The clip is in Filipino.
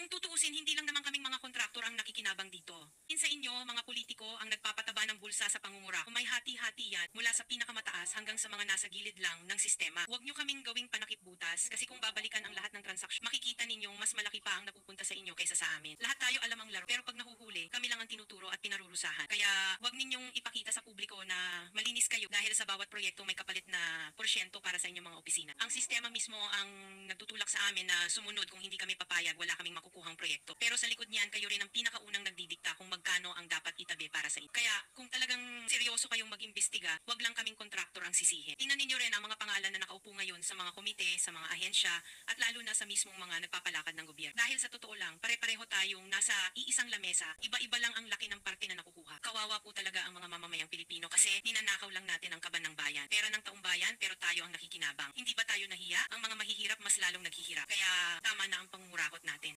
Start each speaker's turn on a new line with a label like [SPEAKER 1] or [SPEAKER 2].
[SPEAKER 1] Kung tutuusin, hindi lang naman kaming mga kontraktor ang nakikinabang dito. Sa inyo, mga politiko ang nagpapataba ng bulsa sa pangungura. Kung may hati-hati yan, mula sa pinakamataas hanggang sa mga nasa gilid lang ng sistema. Huwag nyo kaming gawing panakip-butas kasi kung babalikan ang lahat ng transaksyon, makikita ninyong mas malaki pa ang napupunta sa inyo kaysa sa amin. Lahat tayo alam ang laro, pero pag nahuhuli, kami lang ang tinuturo at pinarurusahan. Kaya huwag ninyong ipakita sa publiko na malinis kayo dahil sa bawat proyekto may kapalit na porsyento para sa inyong mga opisina. Ang sistema mismo ang nagtutulak sa amin na sumunod. Kung hindi kami papayag, wala kaming makukuhang proyekto. Pero sa likod niyan, kayo rin ang pinakaunang nagdidikta kung magkano ang dapat itabi para sa inyo. Kaya kung talagang seryoso kayong mag-imbestiga, wag lang kaming kontraktor ang sisihin. Tingnan ninyo rin ang mga pangalan na nakaupo ngayon sa mga komite, sa mga ahensya, at lalo na sa mismong mga nagpapalakad ng gobyerno. Dahil sa totoo lang, pare-pareho tayong nasa iisang lamesa, iba-iba lang ang laki ng parte na nakukuha. Kawawa po talaga ang mga mamamayang Pilipino kasi ninanakaw lang natin ang kaban ng bayan. Pera ng taong bayan, pero tayo ang nakikinabang. Hindi ba tayo nahiya? Ang mga mahihirap mas lalong naghihirap. Kaya tama na ang pangungurakot natin.